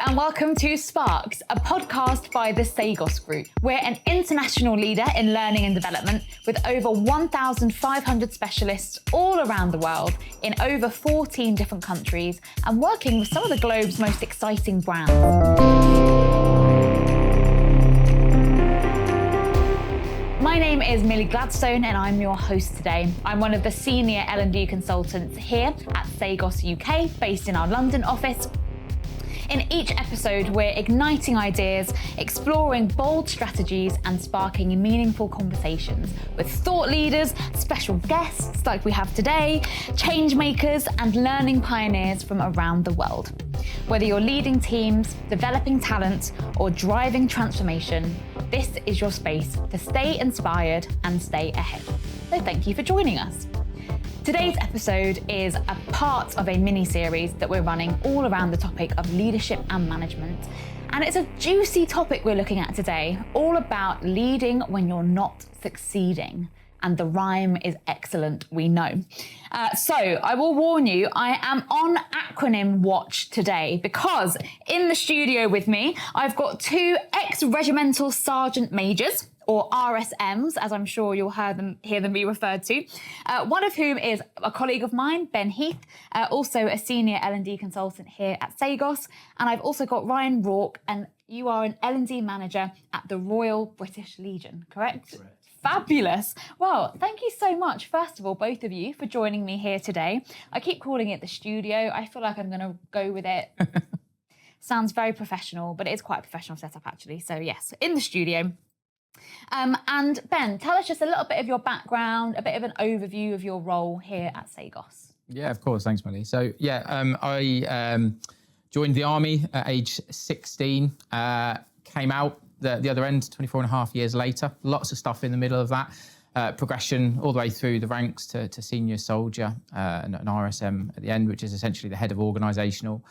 and welcome to Sparks, a podcast by the Sagos Group. We're an international leader in learning and development with over 1,500 specialists all around the world in over 14 different countries and working with some of the globe's most exciting brands. My name is Millie Gladstone and I'm your host today. I'm one of the senior L&D consultants here at Sagos UK, based in our London office. In each episode, we're igniting ideas, exploring bold strategies and sparking meaningful conversations with thought leaders, special guests like we have today, change makers and learning pioneers from around the world. Whether you're leading teams, developing talent or driving transformation, this is your space to stay inspired and stay ahead. So thank you for joining us. Today's episode is a part of a mini-series that we're running all around the topic of leadership and management. And it's a juicy topic we're looking at today, all about leading when you're not succeeding. And the rhyme is excellent, we know. So I will warn you, I am on acronym watch today because in the studio with me, I've got two ex-regimental sergeant majors, or RSMs, as I'm sure you'll hear them be referred to. One of whom is a colleague of mine, Ben Heath, also a senior L&D consultant here at Sagos. And I've also got Ryan Rourke, and you are an L&D manager at the Royal British Legion, correct? Correct. Fabulous. Well, thank you so much, first of all, both of you, for joining me here today. I keep calling it the studio. I feel like I'm going to go with it. Sounds very professional, but it is quite a professional setup, actually. So yes, in the studio. And Ben, tell us just a little bit of your background, a bit of an overview of your role here at Sagos. Yeah, of course. Thanks, Millie. So I joined the army at age 16, came out the other end 24 and a half years later. Lots of stuff in the middle of that, progression all the way through the ranks to senior soldier and an RSM at the end, which is essentially the head of organisational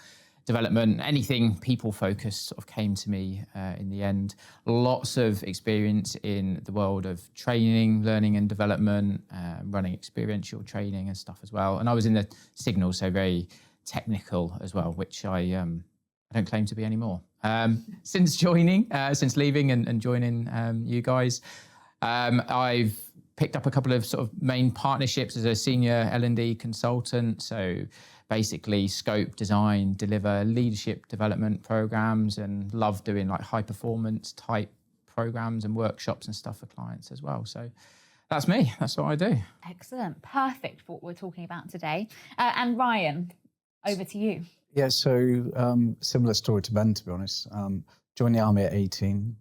development. Anything people focused sort of came to me in the end. Lots of experience in the world of training, learning and development, running experiential training and stuff as well. And I was in the signal, so very technical as well, which I don't claim to be anymore. Since leaving and joining you guys, I've picked up a couple of sort of main partnerships as a senior L&D consultant. So basically scope, design, deliver leadership development programs, and love doing like high performance type programs and workshops and stuff for clients as well. So that's me. That's what I do. Excellent. Perfect for what we're talking about today. And Ryan, over to you. Yeah, so similar story to Ben, to be honest. Joined the army at 18,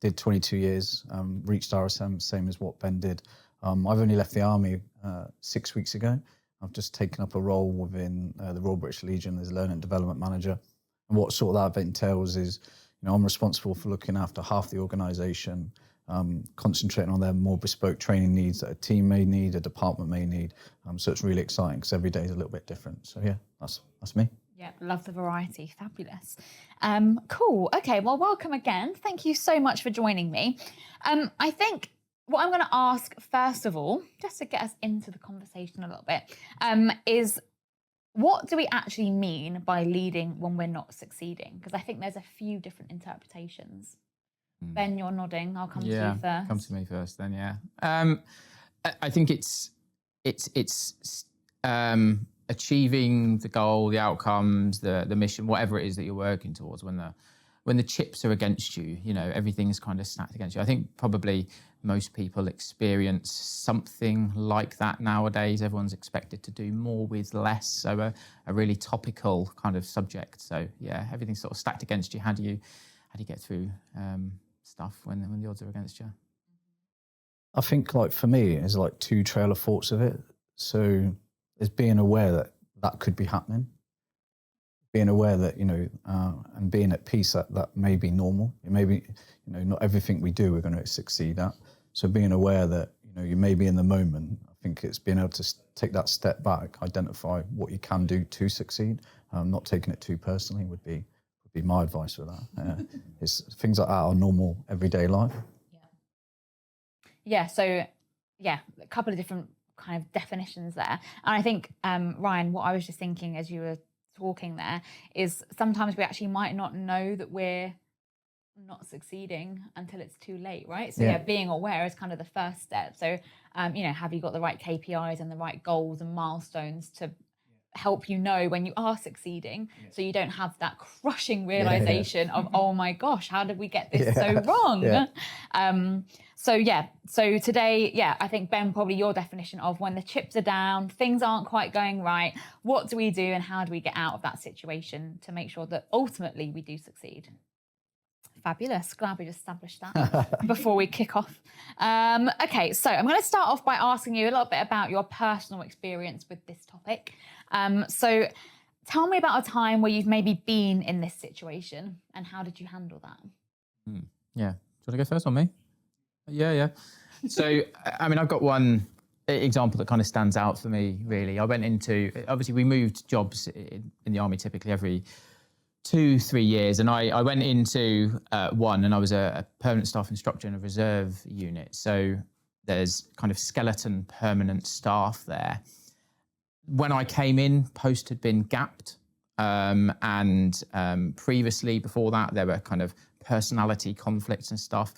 did 22 years, reached RSM, same as what Ben did. I've only left the army 6 weeks ago. I've just taken up a role within the Royal British Legion as a learning and development manager. And what sort of that entails is, I'm responsible for looking after half the organisation, concentrating on their more bespoke training needs that a team may need, a department may need. So it's really exciting because every day is a little bit different. So yeah, that's me. Yeah, love the variety. Fabulous. Cool. Okay, well, welcome again. Thank you so much for joining me. I think what I'm going to ask, first of all, just to get us into the conversation a little bit, is what do we actually mean by leading when we're not succeeding? Because I think there's a few different interpretations. Ben, you're nodding. I'll come to you first. Come to me first then, yeah. I think it's achieving the goal, the outcomes, the mission, whatever it is that you're working towards when the chips are against you, everything's kind of stacked against you. I think probably most people experience something like that nowadays. Everyone's expected to do more with less. So a really topical kind of subject. So yeah, everything's sort of stacked against you. How do you get through stuff when the odds are against you? I think for me, it's like two trail of thoughts of it. So it's being aware that could be happening. Being aware that, and being at peace that may be normal. It may be, not everything we do we're going to succeed at. So being aware that, you may be in the moment, I think it's being able to take that step back, identify what you can do to succeed, not taking it too personally would be my advice for that. It's things like that are normal everyday life. Yeah, so a couple of different kind of definitions there. And I think, Ryan, what I was just thinking as you were talking there is sometimes we actually might not know that we're not succeeding until it's too late, right? So yeah, being aware is kind of the first step. So have you got the right KPIs and the right goals and milestones to help you know when you are succeeding, so you don't have that crushing realization of, oh my gosh, how did we get this so wrong? So today, I think, Ben, probably your definition of when the chips are down, things aren't quite going right, what do we do and how do we get out of that situation to make sure that ultimately we do succeed? Fabulous. Glad we just established that before we kick off. Okay, so I'm going to start off by asking you a little bit about your personal experience with this topic. So tell me about a time where you've maybe been in this situation and how did you handle that? Yeah. Do you want to go first on me? Yeah. So, I mean, I've got one example that kind of stands out for me, really. I went into, obviously, we moved jobs in the army typically every 2-3 years, and I went into one, and I was a permanent staff instructor in a reserve unit. So there's kind of skeleton permanent staff there. When I came in, post had been gapped, and previously, before that, there were kind of personality conflicts and stuff.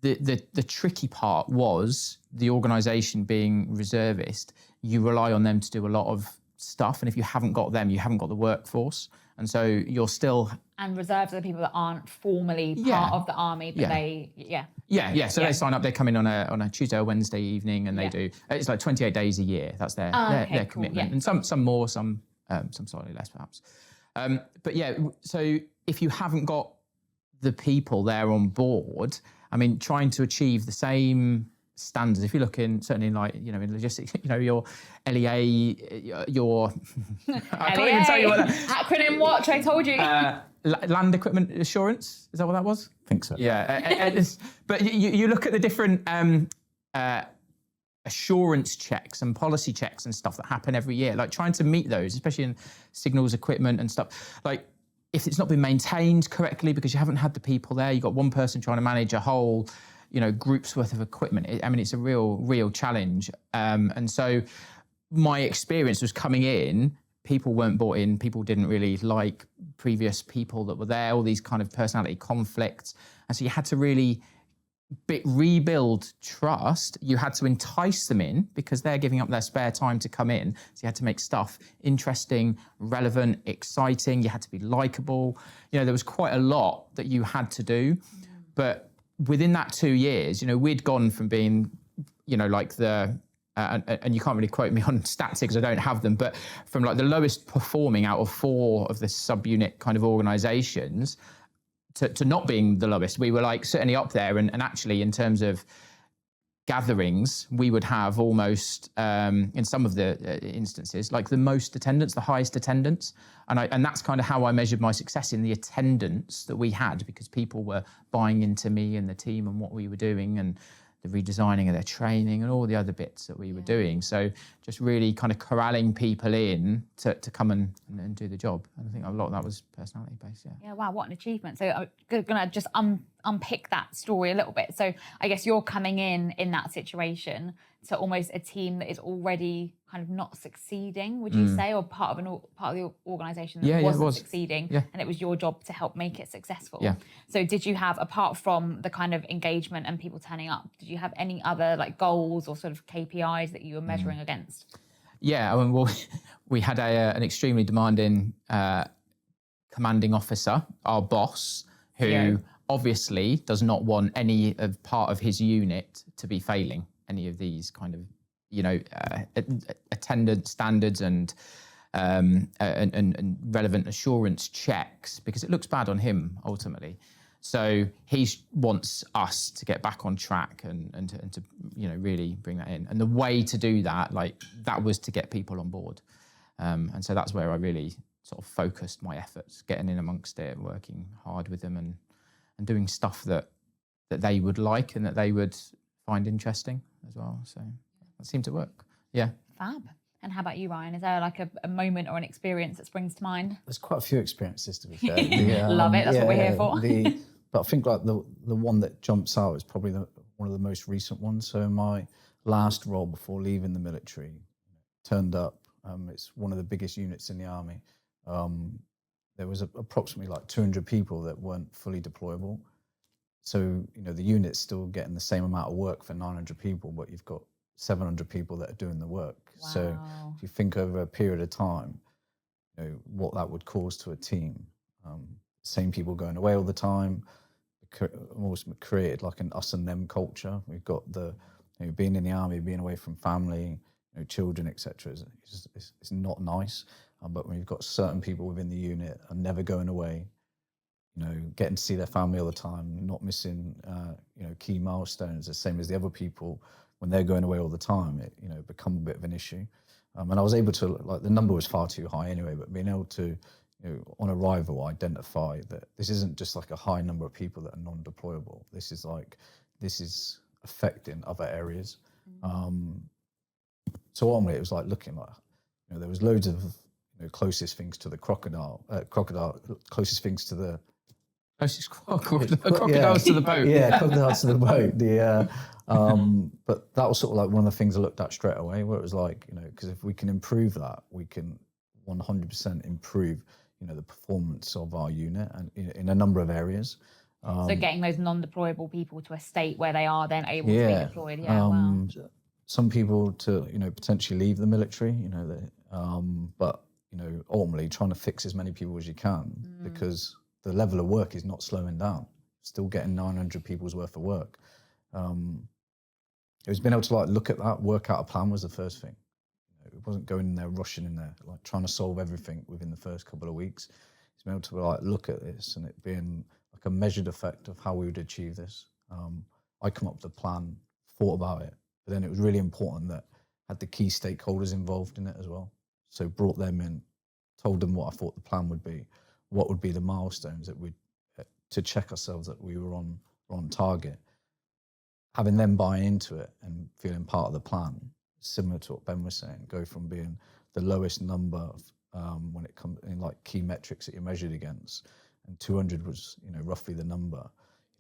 The tricky part was the organisation being reservist. You rely on them to do a lot of stuff, and if you haven't got them, you haven't got the workforce. And so you're still... And reserves are the people that aren't formally part of the army, but So they sign up, they come in on a Tuesday or Wednesday evening, and they do... It's like 28 days a year. That's their commitment. Cool, and some more, some slightly less, perhaps. So if you haven't got the people there on board, I mean, trying to achieve the same standards, if you look in, certainly in in logistics, your LEA, your... I can't even tell you what that... Acronym what? I told you. Land Equipment Assurance, is that what that was? I think so. Yeah. But you look at the different assurance checks and policy checks and stuff that happen every year, like trying to meet those, especially in signals equipment and stuff. Like, if it's not been maintained correctly because you haven't had the people there, you've got one person trying to manage a whole group's worth of equipment. It's a real challenge. And so my experience was coming in, people weren't bought in, people didn't really like previous people that were there, all these kind of personality conflicts. And so you had to really rebuild trust. You had to entice them in because they're giving up their spare time to come in. So you had to make stuff interesting, relevant, exciting. You had to be likable. There was quite a lot that you had to do. But within that 2 years, we'd gone from being, like the, and you can't really quote me on stats because I don't have them, but from like the lowest performing out of 4 of the subunit kind of organizations to not being the lowest. We were like certainly up there. And actually in terms of gatherings, we would have almost, in some of the instances, like the most attendance, the highest attendance. And that's kind of how I measured my success, in the attendance that we had, because people were buying into me and the team and what we were doing, and the redesigning of their training and all the other bits that we were doing. So just really kind of corralling people in to come and do the job. And I think a lot of that was personality based, Yeah, wow, what an achievement. So I'm going to just unpick that story a little bit. So I guess you're coming in that situation to almost a team that is already kind of not succeeding, would you say, or part of the organisation that wasn't succeeding, and it was your job to help make it successful. So did you have, apart from the kind of engagement and people turning up, did you have any other like goals or sort of KPIs that you were measuring against? Yeah, I mean, well, we had an extremely demanding commanding officer, our boss, who obviously does not want any of part of his unit to be failing any of these kind of, attendance standards and relevant assurance checks, because it looks bad on him ultimately. So he wants us to get back on track and to really bring that in. And the way to do that, that was to get people on board. And so that's where I really sort of focused my efforts, getting in amongst it, working hard with them and doing stuff that they would like and that they would find interesting as well. So that seemed to work. Yeah. Fab. And how about you, Ryan? Is there like a moment or an experience that springs to mind? There's quite a few experiences, to be fair. Love it. That's what we're here for. But I think like the one that jumps out is probably one of the most recent ones. So my last role before leaving the military, turned up. It's one of the biggest units in the army. there was approximately like 200 people that weren't fully deployable. So, the unit's still getting the same amount of work for 900 people, but you've got 700 people that are doing the work. Wow. So if you think over a period of time, what that would cause to a team. Same people going away all the time, almost created like an us and them culture. We've got being in the army, being away from family, children, etc. It's not nice. But when you've got certain people within the unit are never going away, getting to see their family all the time, not missing, key milestones, the same as the other people. When they're going away all the time, it become a bit of an issue. And I was able to, like, the number was far too high anyway, but being able to, on arrival, identify that this isn't just like a high number of people that are non-deployable. This is affecting other areas. So ultimately, it was like looking like, there was loads of closest things to the crocodile, closest things to the crocodiles to the boat. Yeah, crocodiles to the boat. But that was sort of like one of the things I looked at straight away, where it was like, because if we can improve that, we can 100% improve, the performance of our unit and in a number of areas. So getting those non-deployable people to a state where they are then able to be deployed. Yeah, wow. Some people to, potentially leave the military, but, ultimately trying to fix as many people as you can because the level of work is not slowing down. Still getting 900 people's worth of work. It was being able to like look at that, work out a plan was the first thing. It wasn't going in there, rushing in there, like trying to solve everything within the first couple of weeks. It's being able to like look at this and it being like a measured effect of how we would achieve this. I come up with a plan, thought about it, but then it was really important that I had the key stakeholders involved in it as well. So brought them in, told them what I thought the plan would be, what would be the milestones that we'd to check ourselves that we were on target. Having them buy into it and feeling part of the plan, similar to what Ben was saying, go from being the lowest number of, when it comes in like key metrics that you're measured against, and 200 was roughly the number.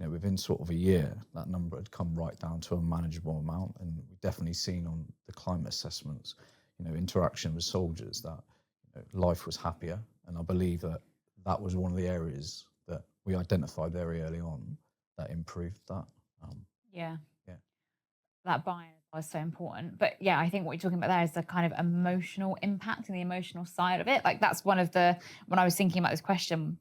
Within sort of a year, that number had come right down to a manageable amount, and we've definitely seen on the climate assessments, interaction with soldiers that life was happier, and I believe that was one of the areas that we identified very early on that improved that. Yeah. That buy-in is so important. But yeah, I think what you're talking about there is the kind of emotional impact and the emotional side of it. Like that's one of the, when I was thinking about this question,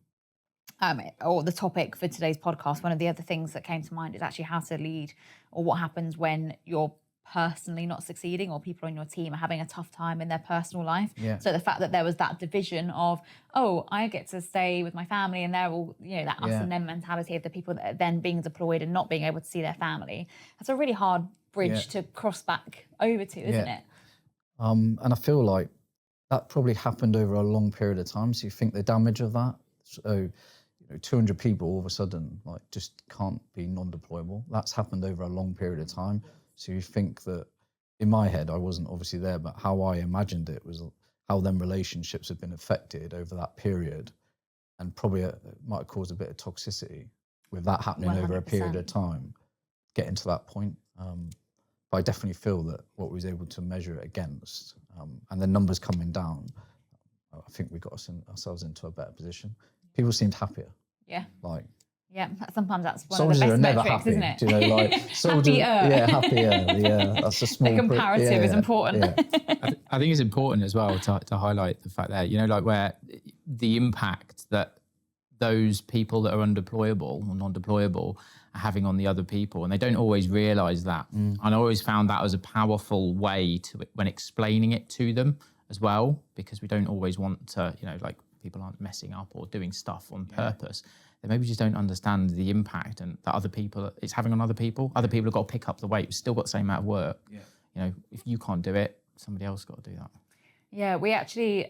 or the topic for today's podcast, one of the other things that came to mind is actually how to lead, or what happens when you're personally not succeeding or people on your team are having a tough time in their personal life. Yeah. So the fact that there was that division of, oh, I get to stay with my family and they're all, that us and them mentality of the people that are then being deployed and not being able to see their family. That's a really hard bridge to cross back over to, isn't it? And I feel like that probably happened over a long period of time. So you think the damage of that. So 200 people all of a sudden like just can't be non-deployable. That's happened over a long period of time. So you think that, in my head, I wasn't obviously there, but how I imagined it was how them relationships have been affected over that period, and probably it might have caused a bit of toxicity with that happening 100%. Over a period of time, getting to that point. But I definitely feel that what we was able to measure it against, and the numbers coming down, I think we got ourselves into a better position. People seemed happier. Yeah. Yeah, sometimes that's one soldiers of the best are never metrics, happy, isn't it? Do you know, like soldiers, happier. Yeah, that's a small. The comparative is important. Yeah. I think it's important as well to highlight the fact that like where the impact that those people that are undeployable or non-deployable are having on the other people, and they don't always realise that. And I always found that as a powerful way to when explaining it to them as well, because we don't always want to, like people aren't messing up or doing stuff on purpose. They maybe just don't understand the impact and that other people it's having on other people. Other people have got to pick up the weight. We've still got the same amount of work. Yeah. If you can't do it, somebody else got to do that. Yeah, we actually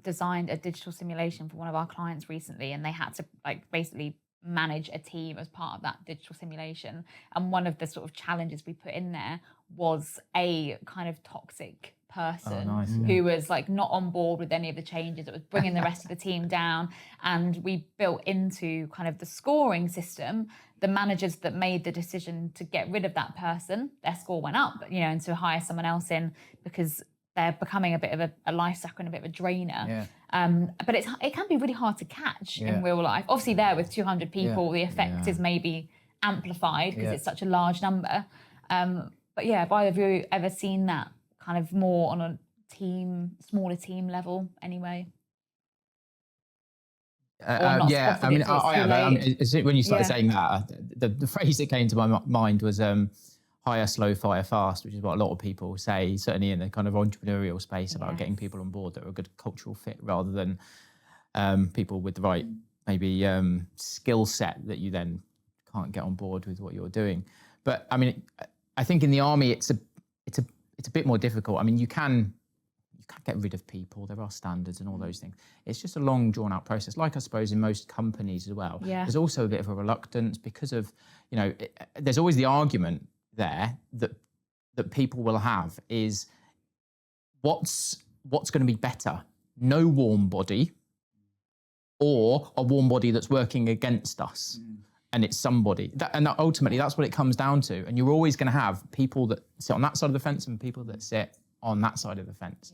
designed a digital simulation for one of our clients recently, and they had to basically manage a team as part of that digital simulation. And one of the sort of challenges we put in there was a kind of toxic person who was not on board with any of the changes. It was bringing the rest of the team down. And we built into kind of the scoring system, the managers that made the decision to get rid of that person, their score went up, and to hire someone else in, because they're becoming a bit of a life sucker and a bit of a drainer. But it can be really hard to catch in real life. Obviously, there with 200 people, the effect is maybe amplified because it's such a large number. But yeah, have either of you ever seen that kind of more on a smaller team level anyway? I have. When you started saying that, the phrase that came to my mind was hire slow, fire fast, which is what a lot of people say, certainly in the kind of entrepreneurial space, about getting people on board that are a good cultural fit, rather than people with the right maybe skill set that you then can't get on board with what you're doing. But I mean, I think in the army it's a bit more difficult. I mean, you can get rid of people. There are standards and all those things. It's just a long, drawn-out process. Like I suppose in most companies as well. Yeah. There's also a bit of a reluctance because of, there's always the argument there that people will have is what's going to be better? No warm body, or a warm body that's working against us. And it's somebody. And ultimately, that's what it comes down to. And you're always going to have people that sit on that side of the fence and people that sit on that side of the fence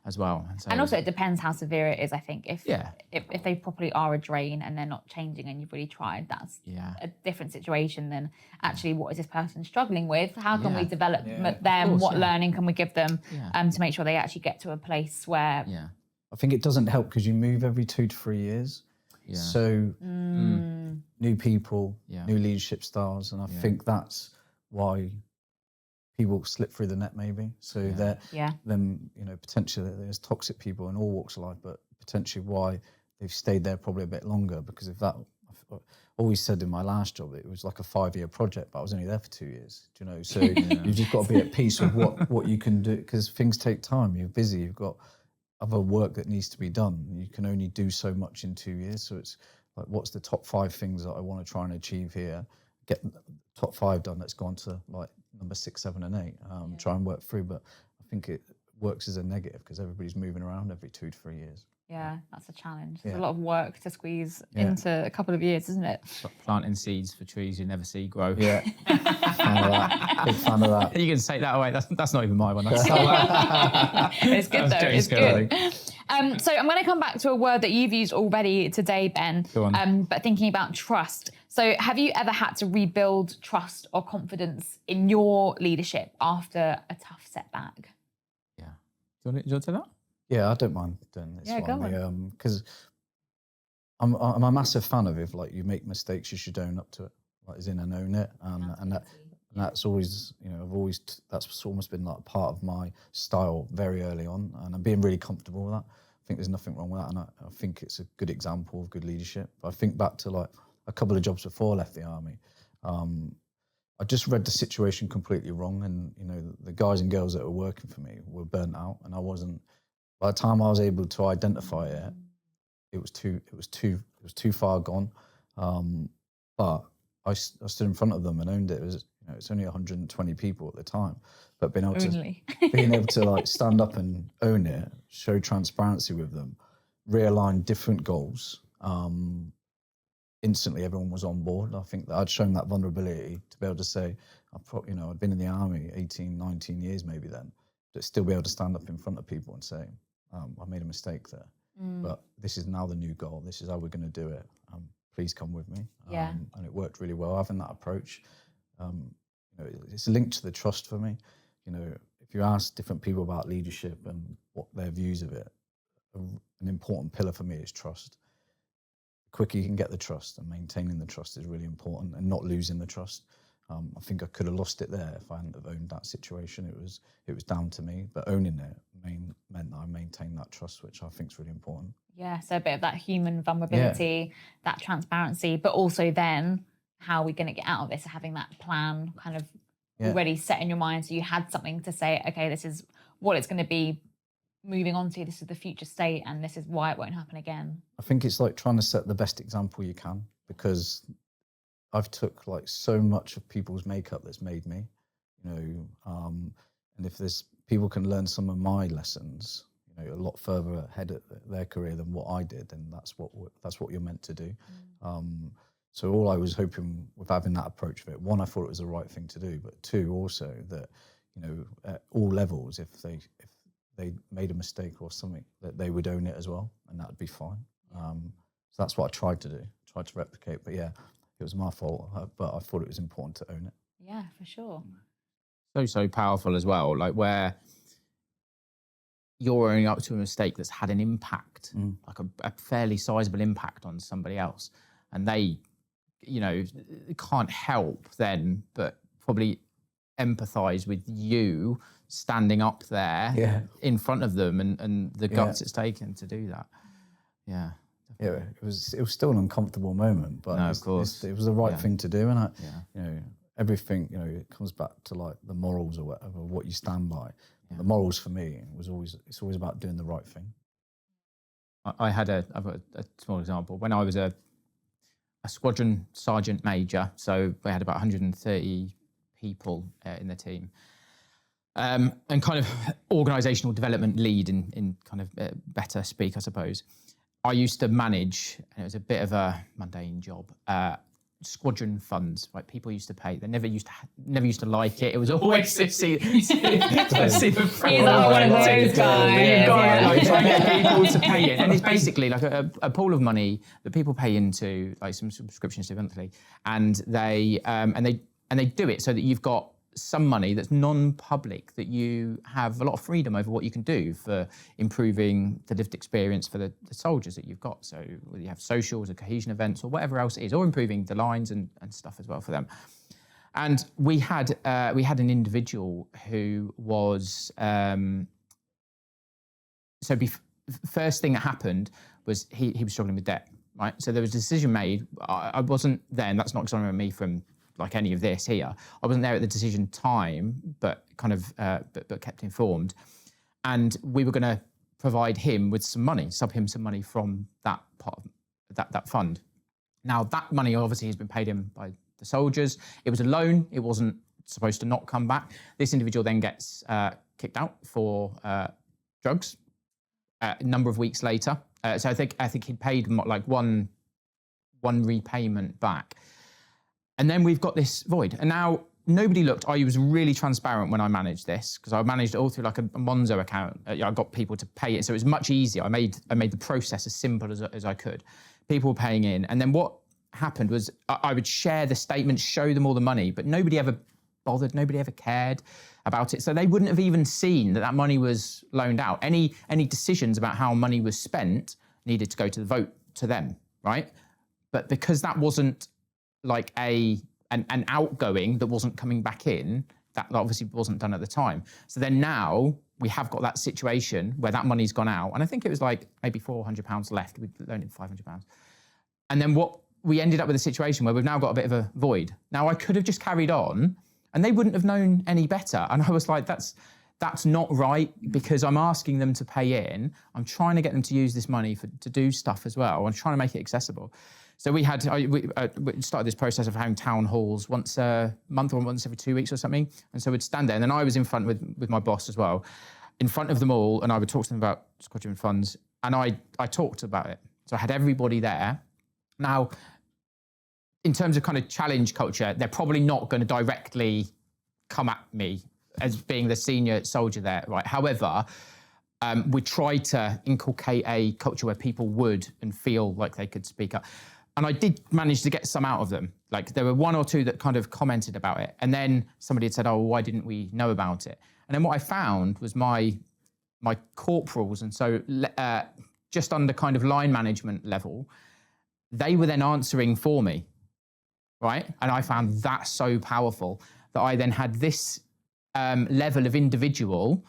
as well. And also it depends how severe it is, I think. If they properly are a drain and they're not changing and you've really tried, that's a different situation than actually what is this person struggling with? How can we develop them? What learning can we give them to make sure they actually get to a place where... I think it doesn't help because you move every 2 to 3 years. So new people, new leadership styles, and I think that's why people slip through the net maybe. So then potentially there's toxic people in all walks of life, but potentially why they've stayed there probably a bit longer, because if that, I've always said in my last job, it was like a 5-year project, but I was only there for 2 years, do you know? So you've just got to be at peace with what you can do, because things take time, you're busy, you've got other work that needs to be done. You can only do so much in 2 years. So it's like, what's the top 5 things that I want to try and achieve here? Get the top 5 done. Let's go on to like number 6, 7, and 8. Try and work through. But I think it works as a negative because everybody's moving around every 2 to 3 years. Yeah, that's a challenge. There's a lot of work to squeeze into a couple of years, isn't it? Planting seeds for trees you never see grow. Yeah, fan of that. Big fan of that. You can take that away. That's not even my one. That's it's good though. It's good. So I'm going to come back to a word that you've used already today, Ben. Go on. But thinking about trust. So have you ever had to rebuild trust or confidence in your leadership after a tough setback? Yeah. Do you want to say that? Yeah, I don't mind doing this one. Go on. Because I'm a massive fan of if like you make mistakes, you should own up to it, like as in and own it, and that's always, that's almost been like part of my style very early on, and I'm being really comfortable with that. I think there's nothing wrong with that, and I think it's a good example of good leadership. But I think back to like a couple of jobs before I left the army. I just read the situation completely wrong, and the guys and girls that were working for me were burnt out, and I wasn't. By the time I was able to identify it, it was too far gone. But I stood in front of them and owned it. It was, it's only 120 people at the time, but being able to like stand up and own it, show transparency with them, realign different goals. Instantly, everyone was on board. I think that I'd shown that vulnerability to be able to say, I'd been in the army 18, 19 years maybe then, but still be able to stand up in front of people and say, I made a mistake there, but this is now the new goal. This is how we're going to do it. Please come with me. And it worked really well, having that approach. It's linked to the trust for me. If you ask different people about leadership and what their views of it, an important pillar for me is trust. The quicker you can get the trust, and maintaining the trust is really important, and not losing the trust. I think I could have lost it there if I hadn't have owned that situation. It was down to me, but owning it meant that I maintained that trust, which I think is really important. Yeah, so a bit of that human vulnerability, that transparency, but also then how are we going to get out of this? Having that plan kind of already set in your mind, so you had something to say, okay, this is what it's going to be moving on to, this is the future state, and this is why it won't happen again. I think it's like trying to set the best example you can, because I've took like so much of people's makeup that's made me, and if there's people can learn some of my lessons, a lot further ahead of their career than what I did, then that's what you're meant to do. So all I was hoping with having that approach of it, one, I thought it was the right thing to do, but two, also that at all levels, if they made a mistake or something, that they would own it as well, and that would be fine. So that's what I tried to do, tried to replicate. But yeah, it was my fault, but I thought it was important to own it. Yeah, for sure. So powerful as well, like where you're owning up to a mistake that's had an impact, like a fairly sizable impact on somebody else, and they, you know, can't help then but probably empathize with you standing up there in front of them, and the guts it's taken to do that. Yeah, it was still an uncomfortable moment, but no, of course. it was the right thing to do. And you know, everything, you know, it comes back to like the morals or whatever, what you stand by. The morals for me it's always about doing the right thing. I've got a small example. When I was a squadron sergeant major, so we had about 130 people in the team, and kind of organisational development lead in kind of better speak, I suppose. I used to manage, and it was a bit of a mundane job, squadron funds. Like people used to pay. They never used to like it. It was always to see the He's like one of those guys. Like trying to get people to pay it, and it's basically like a pool of money that people pay into, like some subscriptions to monthly, and they do it so that you've got some money that's non-public, that you have a lot of freedom over what you can do for improving the lived experience for the soldiers that you've got. So whether you have socials or cohesion events or whatever else it is, or improving the lines and stuff as well for them. And we had an individual who was first thing that happened was he was struggling with debt, right? So there was a decision made. I wasn't then. That's not exonerating me from like any of this here. I wasn't there at the decision time, but kind of but kept informed. And we were going to provide him with some money, sub him some money from that part of that fund. Now that money obviously has been paid in by the soldiers. It was a loan. It wasn't supposed to not come back. This individual then gets kicked out for drugs a number of weeks later. So I think he'd paid like one repayment back. And then we've got this void. And now nobody looked. I was really transparent when I managed this, because I managed it all through like a Monzo account. I got people to pay it. So it was much easier. I made the process as simple as I could. People were paying in. And then what happened was I would share the statements, show them all the money, but nobody ever bothered. Nobody ever cared about it. So they wouldn't have even seen that money was loaned out. Any decisions about how money was spent needed to go to the vote to them, right? But because that wasn't like an outgoing that wasn't coming back in, that obviously wasn't done at the time. So then now we have got that situation where that money's gone out, and I think it was like maybe £400 left. We loaned him £500, and then what we ended up with a situation where we've now got a bit of a void. Now I could have just carried on, and they wouldn't have known any better. And I was like, that's not right, because I'm asking them to pay in. I'm trying to get them to use this money to do stuff as well. I'm trying to make it accessible. So we started this process of having town halls once a month or once every 2 weeks or something. And so we'd stand there, and then I was in front with my boss as well, in front of them all, and I would talk to them about squadron funds, and I talked about it. So I had everybody there. Now, in terms of kind of challenge culture, they're probably not going to directly come at me as being the senior soldier there, right? However, we tried to inculcate a culture where people would and feel like they could speak up. And I did manage to get some out of them. Like there were one or two that kind of commented about it. And then somebody had said, oh, why didn't we know about it? And then what I found was my corporals, and so just under kind of line management level, they were then answering for me, right? And I found that so powerful that I then had this level of individual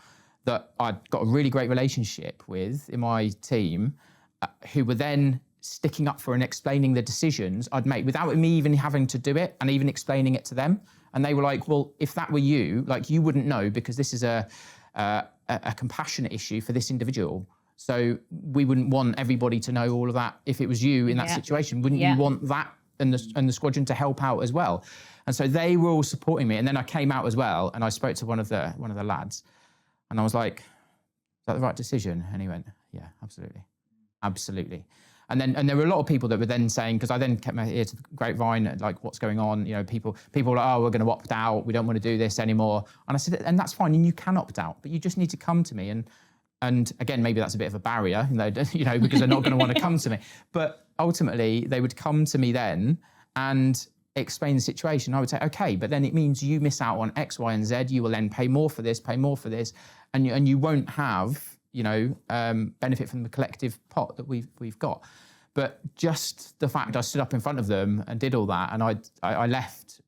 that I'd got a really great relationship with in my team, who were then sticking up for and explaining the decisions I'd make without me even having to do it, and even explaining it to them. And they were like, well, if that were you, like you wouldn't know, because this is a compassionate issue for this individual. So we wouldn't want everybody to know all of that if it was you in that situation. Wouldn't you want that and the squadron to help out as well? And so they were all supporting me. And then I came out as well, and I spoke to one of the lads, and I was like, is that the right decision? And he went, yeah, absolutely. Absolutely. And there were a lot of people that were then saying, because I then kept my ear to the grapevine, like what's going on, you know, people were like, oh, we're going to opt out, we don't want to do this anymore. And I said, and that's fine, and you can opt out, but you just need to come to me and And again, maybe that's a bit of a barrier, you know, because they're not going to want to come to me. But ultimately, they would come to me then and explain the situation. I would say, okay, but then it means you miss out on X, Y, and Z. You will then pay more for this, and you won't have, you know, benefit from the collective pot that we've got. But just the fact I stood up in front of them and did all that, and I left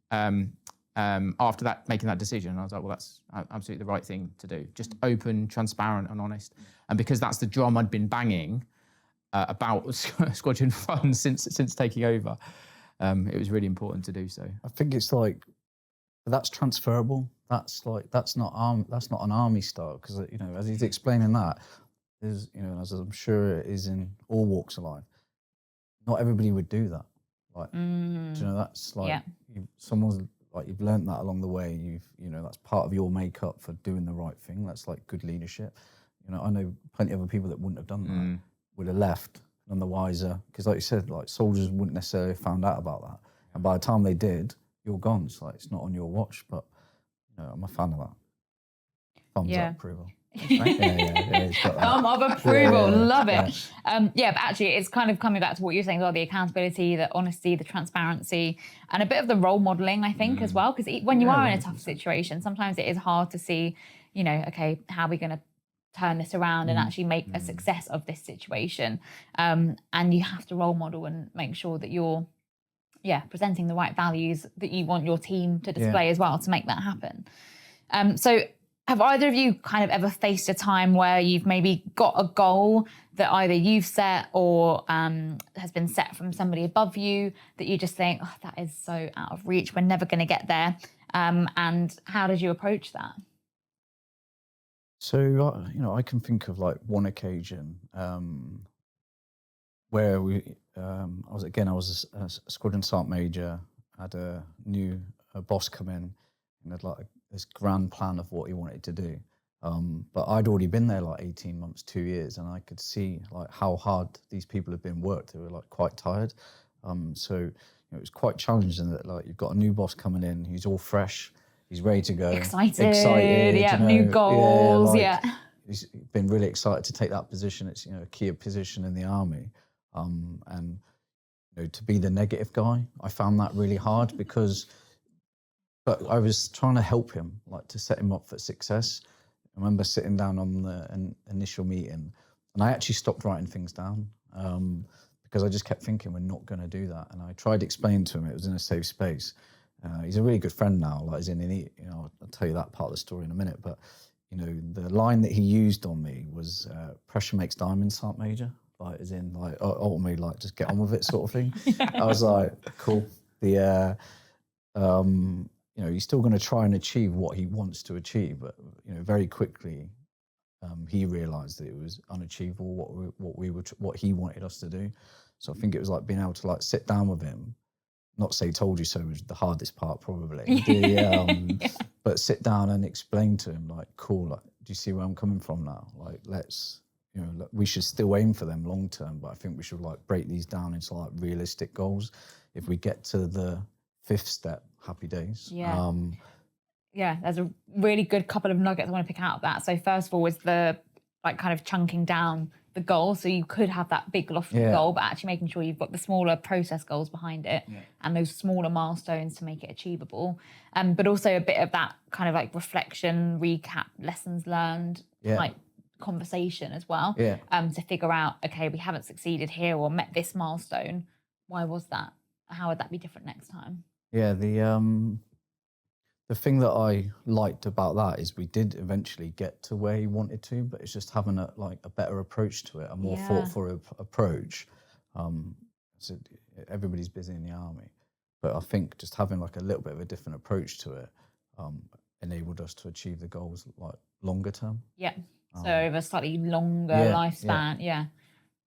after that, making that decision, I was like, well, that's absolutely the right thing to do. Just open, transparent, and honest. And because that's the drum I'd been banging about Squadron Fund since taking over, it was really important to do so. I think it's like, that's transferable. That's not an army style, because, you know, as he's explaining that, is, you know, as I'm sure it is in all walks of life, not everybody would do that. Like, do you know, that's like, someone's like, you've learned that along the way. You know, that's part of your makeup for doing the right thing. That's like good leadership. You know, I know plenty of other people that wouldn't have done that, would have left none the wiser. Because like you said, like, soldiers wouldn't necessarily have found out about that. And by the time they did, you're gone. It's like, it's not on your watch, but, you know, I'm a fan of that. Thumbs up approval. Thumb of approval, love it. But actually, it's kind of coming back to what you're saying, well, the accountability, the honesty, the transparency, and a bit of the role modeling, I think, as well. Because when you are in a tough situation, sometimes it is hard to see, you know, okay, how are we going to turn this around and actually make a success of this situation? And you have to role model and make sure that you're, presenting the right values that you want your team to display as well to make that happen. So have either of you kind of ever faced a time where you've maybe got a goal that either you've set or has been set from somebody above you that you just think, oh, that is so out of reach, we're never going to get there? And how did you approach that? So, you know, I can think of like one occasion where I was a squadron sergeant major, had a new boss come in and had like this grand plan of what he wanted to do. But I'd already been there like 18 months, 2 years, and I could see like how hard these people had been worked. They were like quite tired. So, you know, it was quite challenging that like you've got a new boss coming in, he's all fresh, he's ready to go. Excited, you know, new goals, He's been really excited to take that position. It's, you know, a key position in the army. And, you know, to be the negative guy, I found that really hard but I was trying to help him, like to set him up for success. I remember sitting down on the initial meeting and I actually stopped writing things down because I just kept thinking, we're not going to do that. And I tried to explain to him, it was in a safe space. He's a really good friend now, like you know, I'll tell you that part of the story in a minute, but, you know, the line that he used on me was pressure makes diamonds, Sergeant Major. Like, as in, like, ultimately, like, just get on with it sort of thing. I was like, cool. You know, he's still going to try and achieve what he wants to achieve, but, you know, very quickly he realised that it was unachievable what he wanted us to do. So I think it was like being able to like sit down with him, not say "told you so" was the hardest part probably, but sit down and explain to him like, cool, like, do you see where I'm coming from now? Like, let's, you know, we should still aim for them long term, but I think we should like break these down into like realistic goals. If we get to the 5th step, happy days. There's a really good couple of nuggets I want to pick out of that. So first of all was the like kind of chunking down the goal, so you could have that big lofty goal, but actually making sure you've got the smaller process goals behind it and those smaller milestones to make it achievable. But also a bit of that kind of like reflection, recap, lessons learned, like conversation as well, to figure out, okay, we haven't succeeded here or met this milestone. Why was that? How would that be different next time? Yeah, the thing that I liked about that is we did eventually get to where he wanted to, but it's just having a better approach to it, a more thoughtful approach. So everybody's busy in the army, but I think just having like a little bit of a different approach to it enabled us to achieve the goals like longer term. Yeah. So over a slightly longer lifespan. Yeah.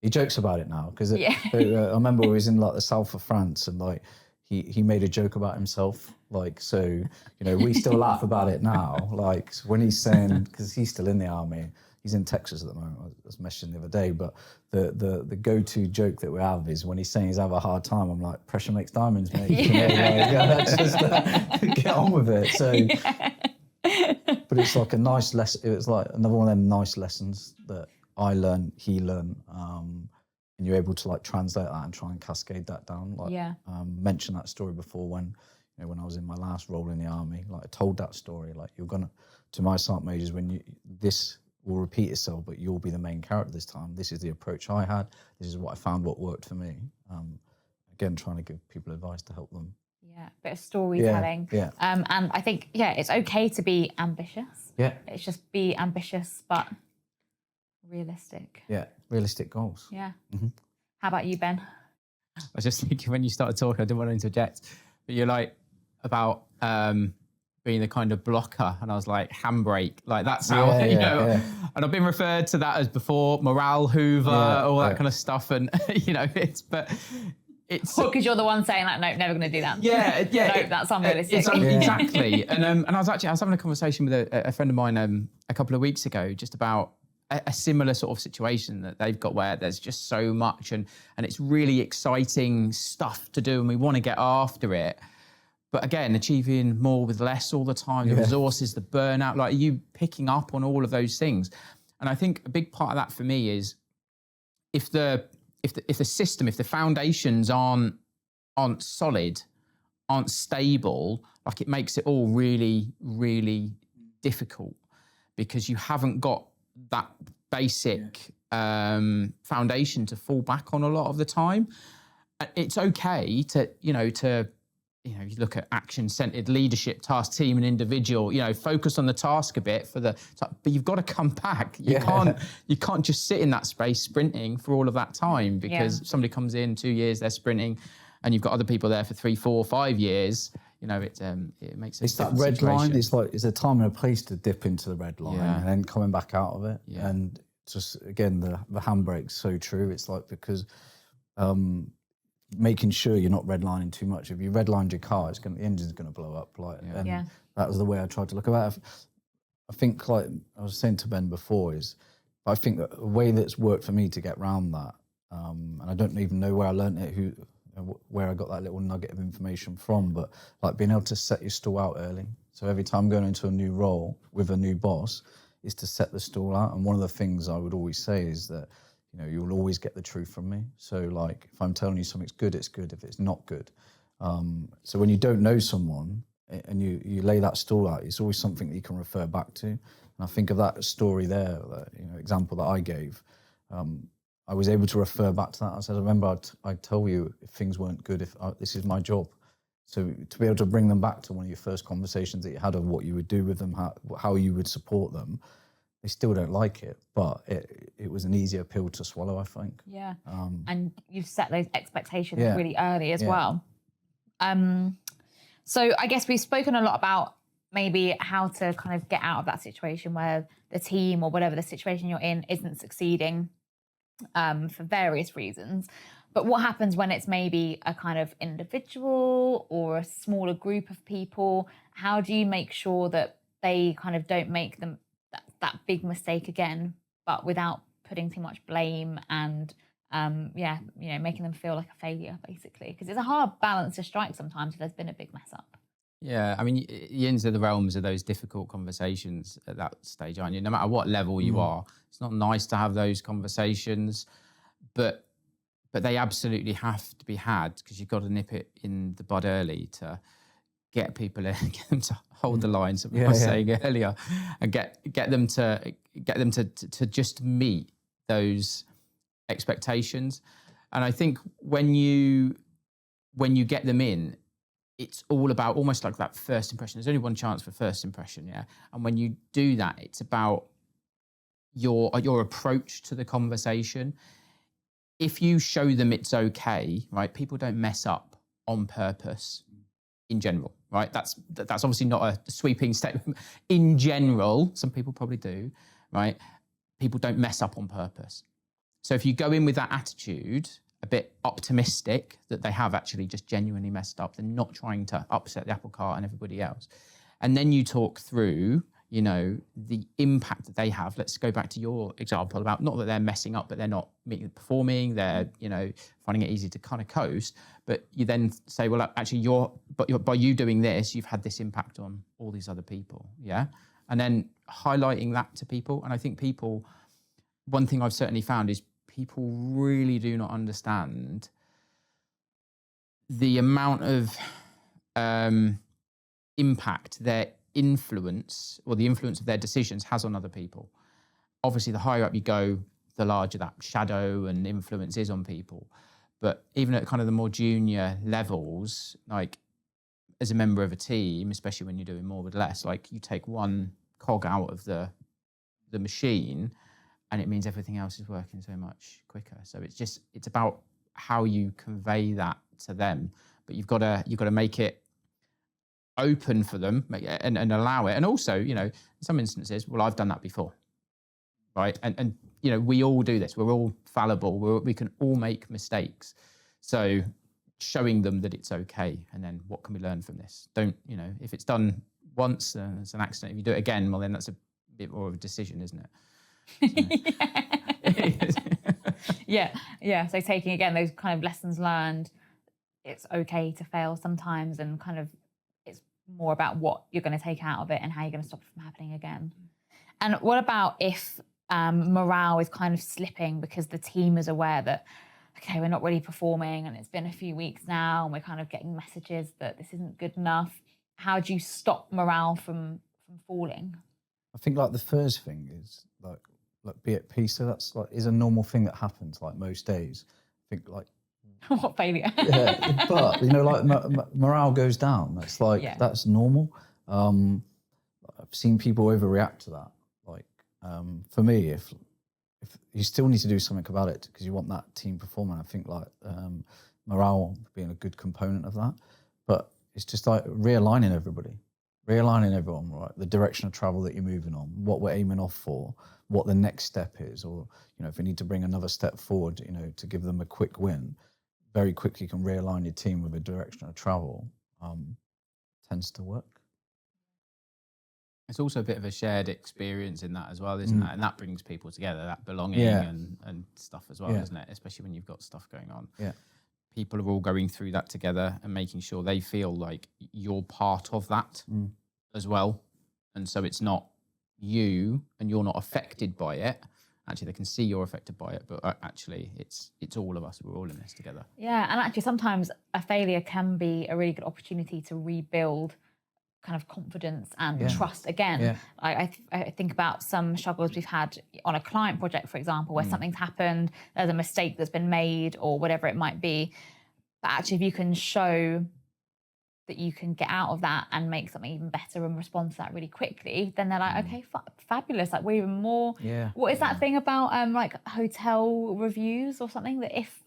He jokes about it now because I remember we was in like the south of France and like he made a joke about himself. Like, so, you know, we still laugh about it now. Like when he's saying, because he's still in the army, he's in Texas at the moment, I was messaging the other day, but the go-to joke that we have is when he's saying he's having a hard time, I'm like, pressure makes diamonds, mate. You know, like, just get on with it. So, but but it's like a nice lesson. It was like another one of them nice lessons that I learned, he learned, and you're able to like translate that and try and cascade that down. Like, mentioned that story before when, you know, when I was in my last role in the army, like I told that story, like you're gonna, to my sergeant majors, this will repeat itself, but you'll be the main character this time. This is the approach I had. This is what I found, what worked for me. Again, trying to give people advice to help them. Yeah, bit of storytelling. Yeah. And I think, it's okay to be ambitious. Yeah. It's just be ambitious, but realistic. Yeah, realistic goals. Yeah. How about you, Ben? I was just thinking when you started talking, I didn't want to interject, but you're like about being the kind of blocker, and I was like handbrake, like that's how And I've been referred to that as before morale hoover, all that kind of stuff, and it's because you're the one saying like, nope, never going to do that. Nope, that's unrealistic. Exactly. And I was having a conversation with a friend of mine a couple of weeks ago, just about a similar sort of situation that they've got where there's just so much and it's really exciting stuff to do and we want to get after it. But again, achieving more with less all the time, the resources, the burnout, like are you picking up on all of those things? And I think a big part of that for me is if the system, if the foundations aren't solid, aren't stable, like it makes it all really, really difficult because you haven't got that basic foundation to fall back on a lot of the time. It's okay to you look at action-centered leadership, task, team, and individual. Focus on the task a bit but you've got to come back. You can't just sit in that space sprinting for all of that time because somebody comes in 2 years, they're sprinting, and you've got other people there for 3, 4, 5 years. It makes it's that red line. It's like it's a time and a place to dip into the red line and then coming back out of it. And just again, the handbrake's so true. It's like because. Making sure you're not redlining too much. If you redlined your car, the engine's going to blow up. That was the way I tried to look at it. I think, like I was saying to Ben before, I think that the way that's worked for me to get around that, and I don't even know where I learned it, where I got that little nugget of information from, but like being able to set your stall out early. So every time going into a new role with a new boss is to set the stall out. And one of the things I would always say is that you'll always get the truth from me. So like, if I'm telling you something's good, it's good. If it's not good. So when you don't know someone and you lay that stall out, it's always something that you can refer back to. And I think of that story there, example that I gave, I was able to refer back to that. I said, I remember I'd tell you if things weren't good, this is my job. So to be able to bring them back to one of your first conversations that you had of what you would do with them, how you would support them, they still don't like it, but it was an easier pill to swallow, I think. Yeah, and you've set those expectations really early as well. So I guess we've spoken a lot about maybe how to kind of get out of that situation where the team or whatever the situation you're in isn't succeeding for various reasons. But what happens when it's maybe a kind of individual or a smaller group of people? How do you make sure that they kind of don't make that big mistake again, but without putting too much blame and making them feel like a failure, basically? Because it's a hard balance to strike sometimes if there's been a big mess up. Yeah, I mean, you're into the realms of those difficult conversations at that stage, aren't you? No matter what level you are, it's not nice to have those conversations, but they absolutely have to be had because you've got to nip it in the bud early to get people in, get them to hold the line, something I was saying earlier, and get them to just meet those expectations. And I think when you get them in, it's all about almost like that first impression. There's only one chance for first impression, And when you do that, it's about your approach to the conversation. If you show them it's okay, right? People don't mess up on purpose in general, right? That's obviously not a sweeping statement. In general, some people probably do, right? People don't mess up on purpose. So if you go in with that attitude, a bit optimistic that they have actually just genuinely messed up, they're not trying to upset the apple cart and everybody else. And then you talk through, the impact that they have. Let's go back to your example about not that they're messing up, but they're not performing, they're, finding it easy to kind of coast. But you then say, well, actually, by you doing this, you've had this impact on all these other people, and then highlighting that to people. And I think one thing I've certainly found is people really do not understand the amount of impact their influence, or the influence of their decisions, has on other people. Obviously, the higher up you go, the larger that shadow and influence is on people. But even at kind of the more junior levels, like as a member of a team, especially when you're doing more with less, like you take one cog out of the machine, and it means everything else is working so much quicker. So it's about how you convey that to them. But you've got to make it open for them and allow it. And also, in some instances, well, I've done that before, right? And we all do this. We're all fallible. We can all make mistakes. So showing them that it's okay, and then what can we learn from this? Don't, if it's done once, it's an accident. If you do it again, well, then that's a bit more of a decision, isn't it? So. Yeah. So taking, again, those kind of lessons learned, it's okay to fail sometimes, and kind of it's more about what you're going to take out of it and how you're going to stop it from happening again. And what about if morale is kind of slipping because the team is aware that, okay, we're not really performing and it's been a few weeks now and we're kind of getting messages that this isn't good enough? How do you stop morale from falling? I think like the first thing is like be at peace. So that's is a normal thing that happens like most days. I think like what failure? Yeah, but morale goes down. That's that's normal. I've seen people overreact to that. For me, if you still need to do something about it because you want that team performing, I think morale being a good component of that. But it's just like realigning everyone, right? The direction of travel that you're moving on, what we're aiming off for, what the next step is, or if we need to bring another step forward, to give them a quick win, very quickly you can realign your team with a direction of travel. Tends to work. It's also a bit of a shared experience in that as well, isn't it? And that brings people together, that belonging and stuff as well, isn't it? Especially when you've got stuff going on. Yeah. People are all going through that together and making sure they feel like you're part of that as well. And so it's not you and you're not affected by it. Actually, they can see you're affected by it, but actually it's all of us. We're all in this together. Yeah, and actually sometimes a failure can be a really good opportunity to rebuild kind of confidence and trust again. Yeah. I think about some struggles we've had on a client project, for example, where something's happened, there's a mistake that's been made or whatever it might be. But actually, if you can show that you can get out of that and make something even better and respond to that really quickly, then they're like, okay, fabulous. Like, we're even more. Yeah. What is that thing about like hotel reviews or something, that if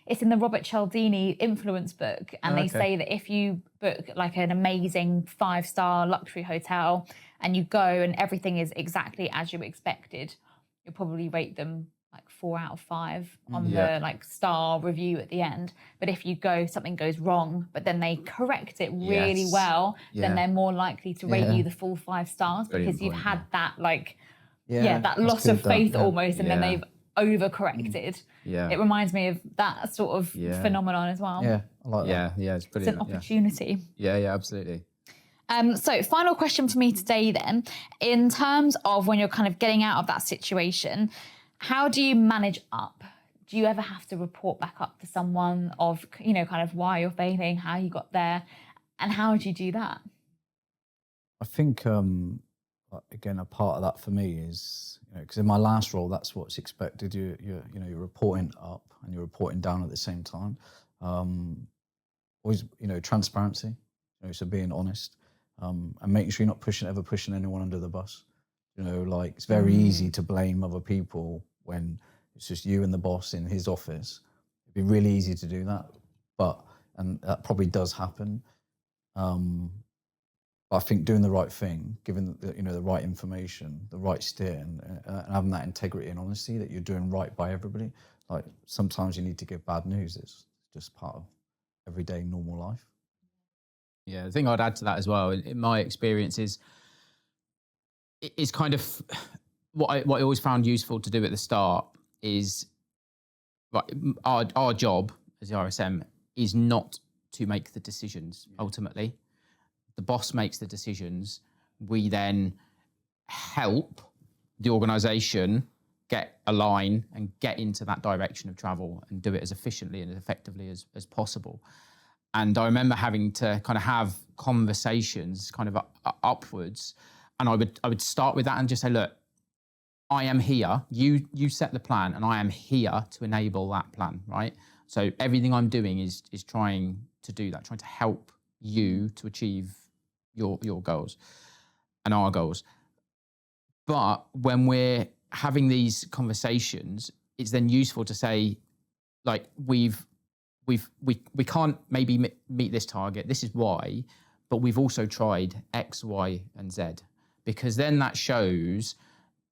it's in the Robert Cialdini influence book, and they say that if you book like an amazing 5-star luxury hotel and you go and everything is exactly as you expected, you'll probably rate them like 4 out of 5 on the like star review at the end. But if you go, something goes wrong, but then they correct it really well, then they're more likely to rate you the full 5 stars. Brilliant, because you've had that that loss of faith almost, and then they've overcorrected. It reminds me of that sort of phenomenon as well. Yeah, I like that. Yeah, it's brilliant. It's an opportunity. Yeah, absolutely. So final question for me today then, in terms of when you're kind of getting out of that situation, how do you manage up? Do you ever have to report back up to someone of, kind of why you're failing, how you got there, and how do you do that? I think, again, a part of that for me is, because in my last role, that's what's expected. You're reporting up and you're reporting down at the same time. Always, transparency, so being honest, and making sure you're not pushing anyone under the bus. It's very easy to blame other people when it's just you and the boss in his office. It'd be really easy to do that, and that probably does happen. But I think doing the right thing, giving the right information, the right steer, and having that integrity and honesty that you're doing right by everybody. Like, sometimes you need to give bad news. It's just part of everyday normal life. Yeah, the thing I'd add to that as well, in my experience, is kind of what I always found useful to do at the start is, our job as the RSM is not to make the decisions ultimately. The boss makes the decisions. We then help the organisation get aligned and get into that direction of travel and do it as efficiently and as effectively as possible. And I remember having to kind of have conversations kind of upwards, and I would start with that and just say, look, I am here, you set the plan, and I am here to enable that plan, right? So everything I'm doing is trying to do that, trying to help you to achieve your goals and our goals. But when we're having these conversations, it's then useful to say, like, we can't maybe meet this target. This is why, but we've also tried X, Y, and Z, because then that shows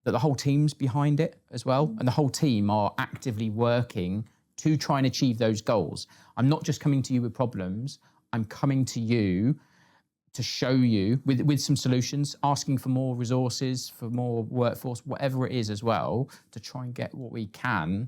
that the whole team's behind it as well, and the whole team are actively working to try and achieve those goals. I'm not just coming to you with problems. I'm coming to you to show you with some solutions, asking for more resources, for more workforce, whatever it is as well, to try and get what we can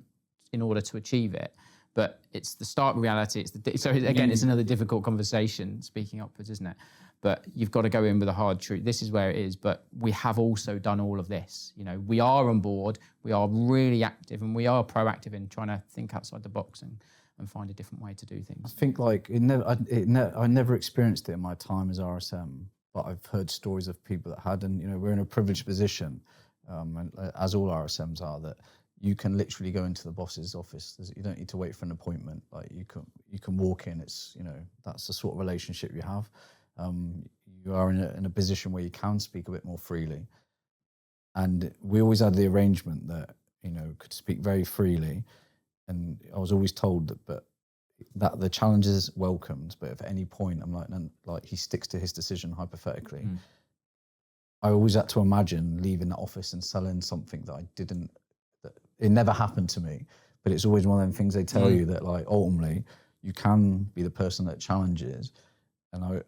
in order to achieve it. But it's the stark reality. So again, it's another difficult conversation, speaking upwards, isn't it? But you've got to go in with a hard truth. This is where it is. But we have also done all of this. You know, we are on board. We are really active, and we are proactive in trying to think outside the box and find a different way to do things. I think like I never experienced it in my time as RSM, but I've heard stories of people that had, and you know, we're in a privileged position, and, as all RSMs are, that you can literally go into the boss's office. You don't need to wait for an appointment. Like you can walk in. It's, you know, that's the sort of relationship you have. You are in a position where you can speak a bit more freely, and we always had the arrangement that, you know, could speak very freely. And I was always told that the challenge is welcomed, but if at any point I'm like he sticks to his decision hypothetically, I always had to imagine leaving the office and selling something that it never happened to me, but it's always one of them things they tell you that, like, ultimately you can be the person that challenges. And I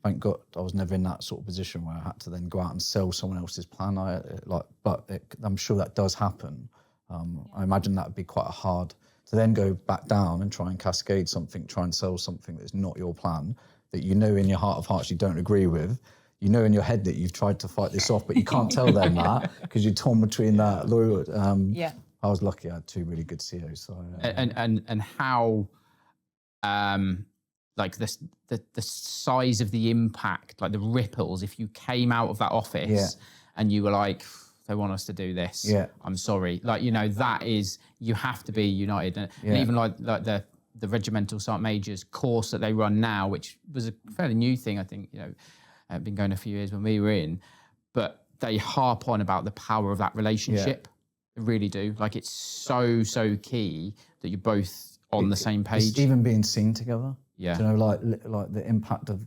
thank God I was never in that sort of position where I had to then go out and sell someone else's plan. I'm sure that does happen. I imagine that would be quite hard to then go back down and try and cascade something, try and sell something that's not your plan, that you know in your heart of hearts you don't agree with. You know in your head that you've tried to fight this off, but you can't tell them that because you're torn between that loyalty. I was lucky I had two really good CEOs. So, and how, like the size of the impact, like the ripples, if you came out of that office and you were like, they want us to do this. I'm sorry. Like, you know, that is, you have to be united. And even like the Regimental Sergeant Majors course that they run now, which was a fairly new thing, I think, you know, been going a few years when we were in, but they harp on about the power of that relationship. They really do. Like, it's so key that you're both on the same page. Even being seen together. Yeah. Do you know, like the impact of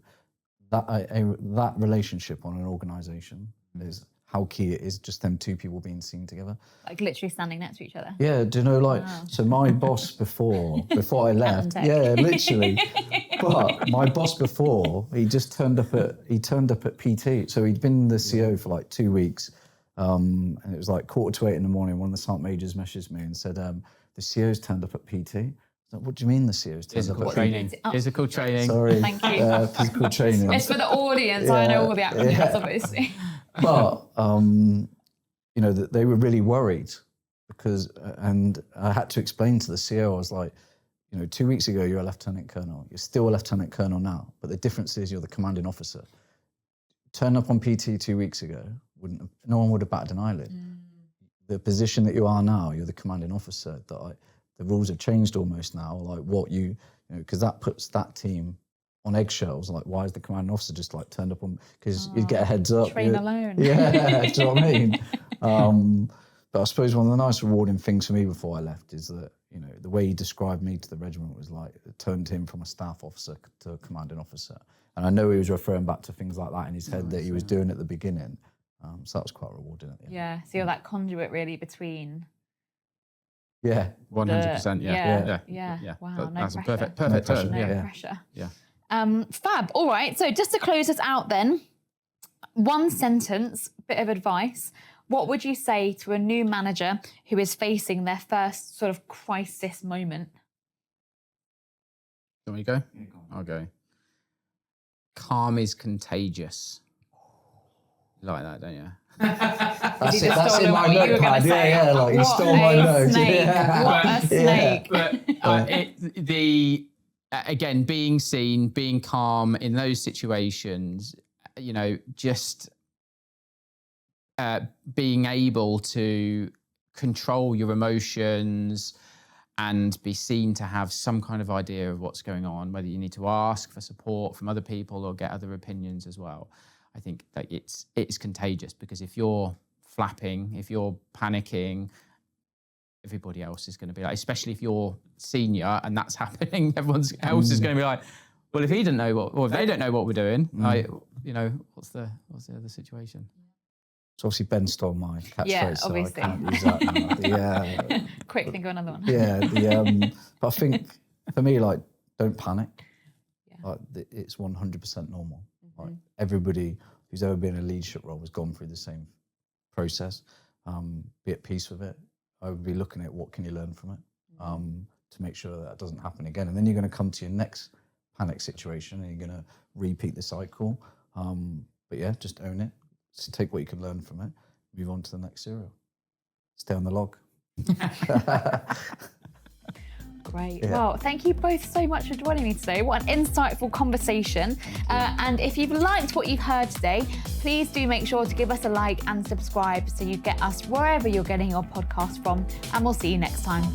that that relationship on an organisation is how key it is, just them two people being seen together. Like literally standing next to each other. Yeah, do you know, like, so my boss before I left, literally. But my boss before, he turned up at PT. So he'd been the CEO for like 2 weeks. And it was like 7:45 in the morning. One of the Sergeant Majors messaged me and said, the CEO's turned up at PT. What do you mean the CEO's turned up at training? PT? Physical training. Sorry. Thank you. Physical training. It's for the audience. I know all the acronyms, obviously. But, you know, they were really worried because, and I had to explain to the CEO, I was like, you know, 2 weeks ago, you're a lieutenant colonel. You're still a lieutenant colonel now, but the difference is you're the commanding officer. Turn up on PT 2 weeks ago, no one would have batted an eyelid. The position that you are now, you're the commanding officer. The rules have changed almost now, like what you know, because that puts that team on eggshells. Like, why is the commanding officer just like turned up on? Because you'd get a heads up. Train alone. Yeah, do you know what I mean? But I suppose one of the nice rewarding things for me before I left is that, you know, the way he described me to the regiment was like, it turned him from a staff officer to a commanding officer. And I know he was referring back to things like that in his head that he was doing at the beginning. So that was quite rewarding at the end. Yeah, so you're that conduit really between. Yeah, 100%. Yeah. Wow, That's no a pressure. perfect term. No pressure. Yeah. Fab. All right. So just to close us out, then, one sentence, bit of advice. What would you say to a new manager who is facing their first sort of crisis moment? Do you want me to go? Yeah, go on. I'll go. Calm is contagious. You like that, don't you? That's He it. just That's stole in what my you were gonna notepad. say. Yeah, like you What stole my a notes. snake. Yeah. What a snake. But again, being seen, being calm in those situations, just being able to control your emotions and be seen to have some kind of idea of what's going on, whether you need to ask for support from other people or get other opinions as well. I think that it's contagious, because if you're flapping, if you're panicking, everybody else is going to be like, especially if you're senior and that's happening, everyone else is going to be like, well, if he didn't know or if they don't know what we're doing, what's the other situation? So obviously Ben stole my catchphrase, Yeah, so obviously. I can't use that now. Quick, think of another one. But I think for me, like, don't panic. Like, it's 100% normal. Like, everybody who's ever been in a leadership role has gone through the same process. Be at peace with it. I would be looking at what can you learn from it to make sure that doesn't happen again. And then you're going to come to your next panic situation and you're going to repeat the cycle. But yeah, just own it. Just take what you can learn from it. Move on to the next serial. Stay on the log. Great. Yeah. Well, thank you both so much for joining me today. What an insightful conversation. And if you've liked what you've heard today, please do make sure to give us a like and subscribe so you get us wherever you're getting your podcast from. And we'll see you next time.